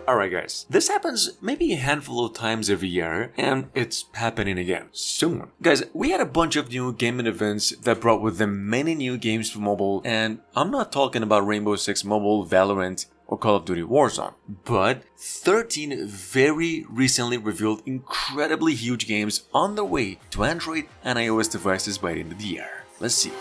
Alright guys, this happens maybe a handful of times every year, and it's happening again soon. Guys, we had a bunch of new gaming events that brought with them many new games for mobile, and I'm not talking about Rainbow Six Mobile, Valorant, or Call of Duty Warzone, but 13 very recently revealed incredibly huge games on their way to Android and iOS devices by the end of the year. Let's see.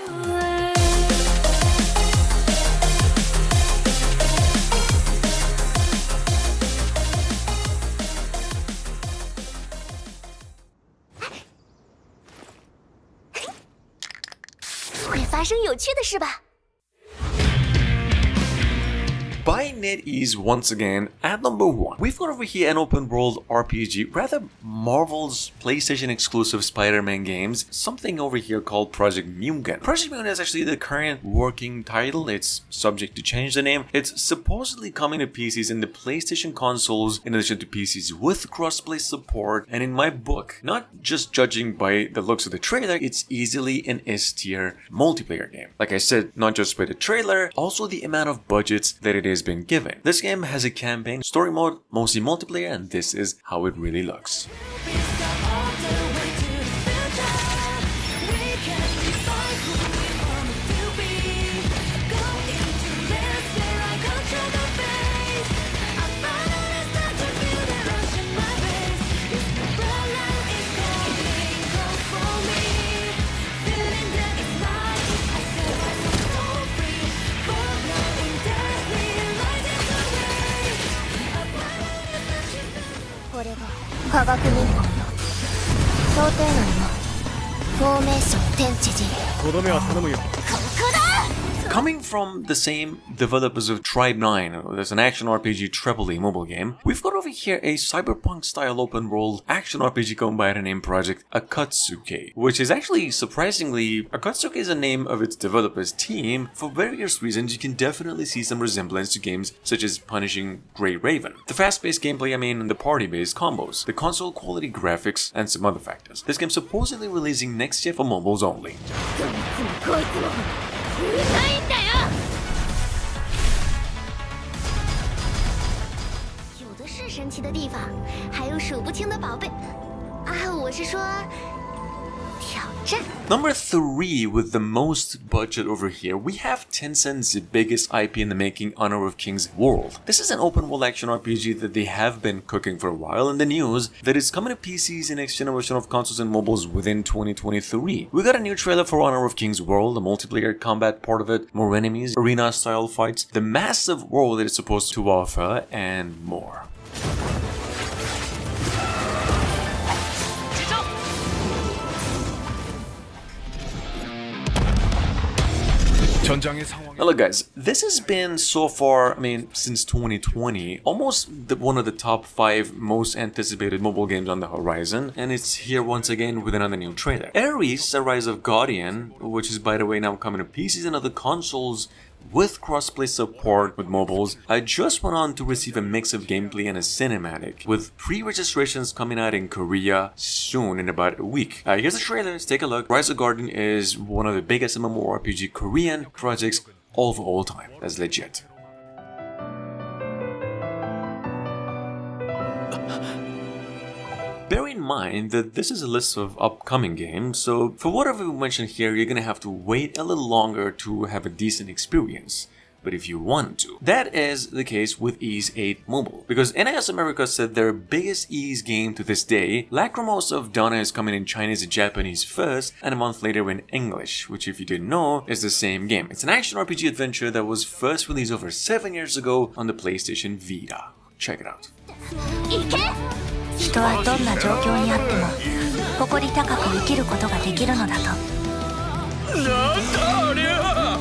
By NetEase once again at number 1. We've got over here an open world RPG, rather Marvel's PlayStation exclusive Spider-Man games, something over here called Project Mugen. Project Mugen is actually the current working title, it's subject to change the name. It's supposedly coming to PCs and the PlayStation consoles in addition to PCs with crossplay support, and in my book, not just judging by the looks of the trailer, it's easily an S-tier multiplayer game. Like I said, not just by the trailer, also the amount of budgets that it has been given. This game has a campaign, story mode, mostly multiplayer, and this is how it really looks. Coming from the same developers of Tribe 9, there's an action RPG AAA mobile game, we've got over here a cyberpunk-style open-world action RPG going by the name Project Akatsuki, which is actually, surprisingly, Akatsuki is a name of its developers' team. For various reasons, you can definitely see some resemblance to games such as Punishing Grey Raven. The fast-paced gameplay, and the party-based combos, the console-quality graphics, and some other factors. This game's supposedly releasing next year for mobiles only. 神奇的地方，还有数不清的宝贝啊！我是说，挑战。 Number 3 with the most budget over here, we have Tencent's biggest IP in the making, Honor of Kings World. This is an open world action RPG that they have been cooking for a while, and the news that it's coming to PCs and next generation of consoles and mobiles within 2023. We got a new trailer for Honor of Kings World, a multiplayer combat part of it, more enemies, arena style fights, the massive world that it's supposed to offer, and more. Now look guys, this has been so far, since 2020, almost one of the top 5 most anticipated mobile games on the horizon, and it's here once again with another new trailer. Ares, A Rise of Guardian, which is by the way now coming to PCs and other consoles with crossplay support with mobiles, I just went on to receive a mix of gameplay and a cinematic, with pre-registrations coming out in Korea soon in about a week. Here's the trailer, let's take a look. Rise of Guardian is one of the biggest MMORPG Korean projects of all time. That's legit. Bear in mind that this is a list of upcoming games, so for whatever we mentioned here, you're gonna have to wait a little longer to have a decent experience. But if you want to. That is the case with Ys 8 Mobile, because NIS America said their biggest Ys game to this day, Lacrimos of Donna, is coming in Chinese and Japanese first, and a month later in English, which if you didn't know, is the same game. It's an action RPG adventure that was first released over 7 years ago on the PlayStation Vita. Check it out. 人はどんな状況にあっても誇り高く生きることができるのだと。なんだありゃ。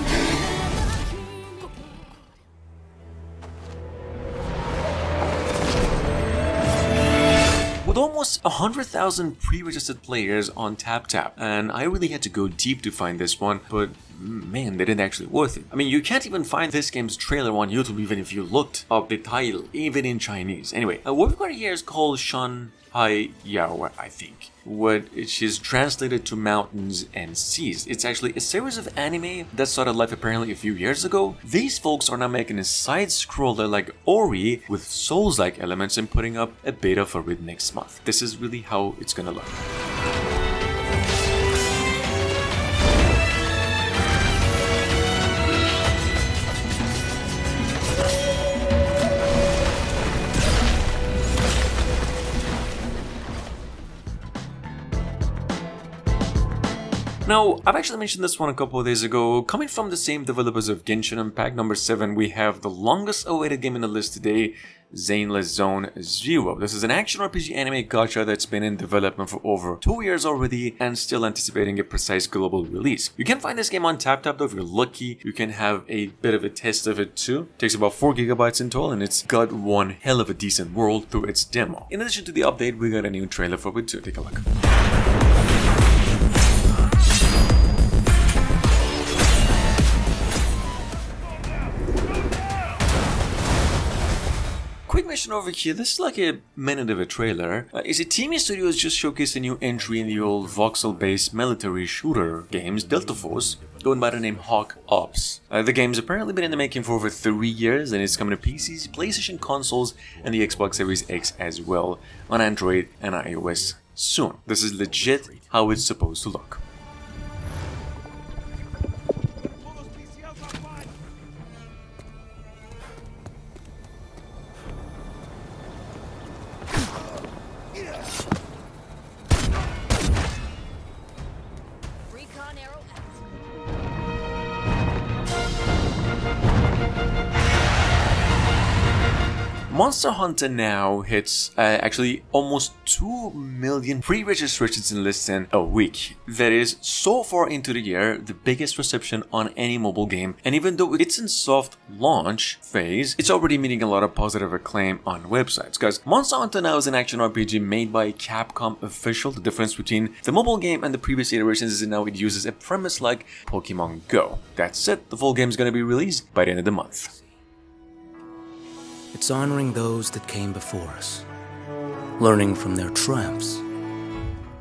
With almost 100,000 pre-registered players on TapTap, and I really had to go deep to find this one, but man, they didn't actually worth it. I mean, you can't even find this game's trailer on YouTube even if you looked up the title, even in Chinese. Anyway, what we've got here is called Shan, I think. What is translated to mountains and seas. It's actually a series of anime that started life apparently a few years ago. These folks are now making a side-scroller like Ori with Souls-like elements and putting up a beta for it next month. This is really how it's gonna look. Now, I've actually mentioned this one a couple of days ago. Coming from the same developers of Genshin Impact number 7, we have the longest awaited game in the list today, Zenless Zone Zero. This is an action RPG anime gacha that's been in development for over 2 years already and still anticipating a precise global release. You can find this game on TapTap though if you're lucky. You can have a bit of a test of it too. It takes about 4 GB in total and it's got one hell of a decent world through its demo. In addition to the update, we got a new trailer for it too. Take a look. Quick mention over here, this is like a minute of a trailer. Is it Teamy Studios just showcased a new entry in the old voxel-based military shooter games, Delta Force, going by the name Hawk Ops. The game's apparently been in the making for over 3 years and it's coming to PCs, PlayStation consoles, and the Xbox Series X as well, on Android and iOS soon. This is legit how it's supposed to look. Monster Hunter now hits actually almost 2 million pre-registrations in listen a week. That is, so far into the year, the biggest reception on any mobile game, and even though it's in soft launch phase, it's already meeting a lot of positive acclaim on websites. Because Monster Hunter now is an action RPG made by Capcom Official. The difference between the mobile game and the previous iterations is that now it uses a premise like Pokemon Go. That's it, the full game is going to be released by the end of the month. It's honoring those that came before us, learning from their triumphs.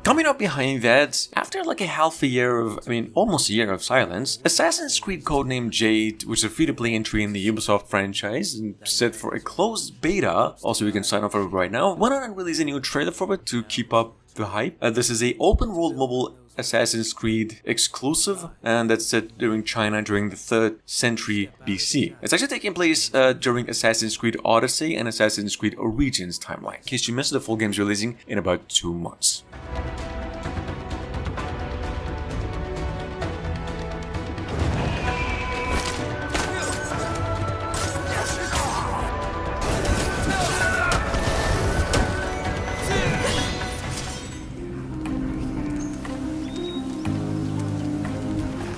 Coming up behind that, after like almost a year of silence, Assassin's Creed Codename Jade, which is a free-to-play entry in the Ubisoft franchise and set for a closed beta, also you can sign up for it right now, went on and released a new trailer for it to keep up the hype. This is a open-world mobile Assassin's Creed exclusive, and that's set during China during the 3rd century BC. It's actually taking place during Assassin's Creed Odyssey and Assassin's Creed Origins timeline. In case you missed, the full game's releasing in about 2 months.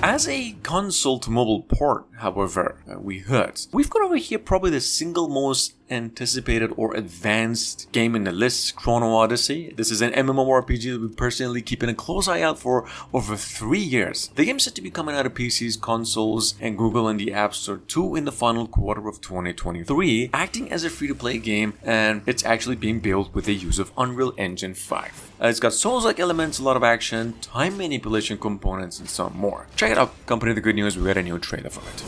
As a console to mobile port, however, we've got over here probably the single most anticipated or advanced game in the list, Chrono Odyssey. This is an MMORPG that we're personally keeping a close eye out for over 3 years. The game's set to be coming out of PCs, consoles, and Google and the App Store 2 in the final quarter of 2023, acting as a free-to-play game, and it's actually being built with the use of Unreal Engine 5. It's got Souls-like elements, a lot of action, time manipulation components, and some more. Check it out, company the good news, we got a new trailer for it.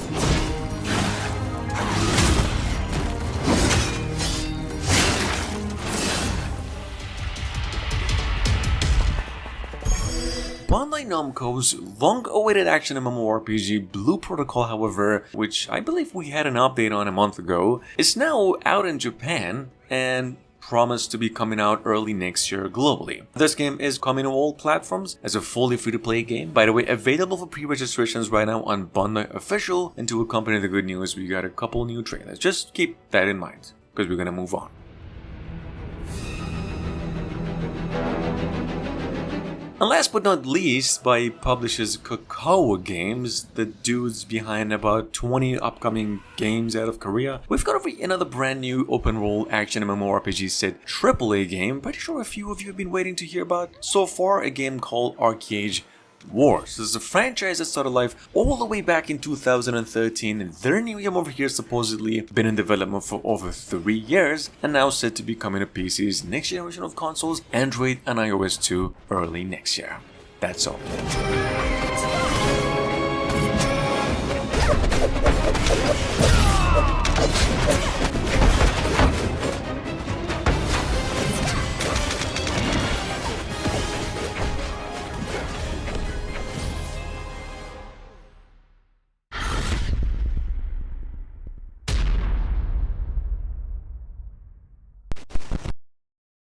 Bandai Namco's long-awaited action MMORPG Blue Protocol, however, which I believe we had an update on a month ago, is now out in Japan and promised to be coming out early next year globally. This game is coming to all platforms as a fully free-to-play game. By the way, available for pre-registrations right now on Bandai Official, and to accompany the good news, we got a couple new trailers. Just keep that in mind, because we're gonna move on. And last but not least, by publishers Kakao Games, the dudes behind about 20 upcoming games out of Korea, we've got another brand new open world action MMORPG set AAA game. Pretty sure a few of you have been waiting to hear about so far, a game called Arcade Wars. This is a franchise that started life all the way back in 2013, and their new game over here supposedly been in development for over 3 years, and now set to be coming to PC's next generation of consoles, Android and iOS 2, early next year. That's all.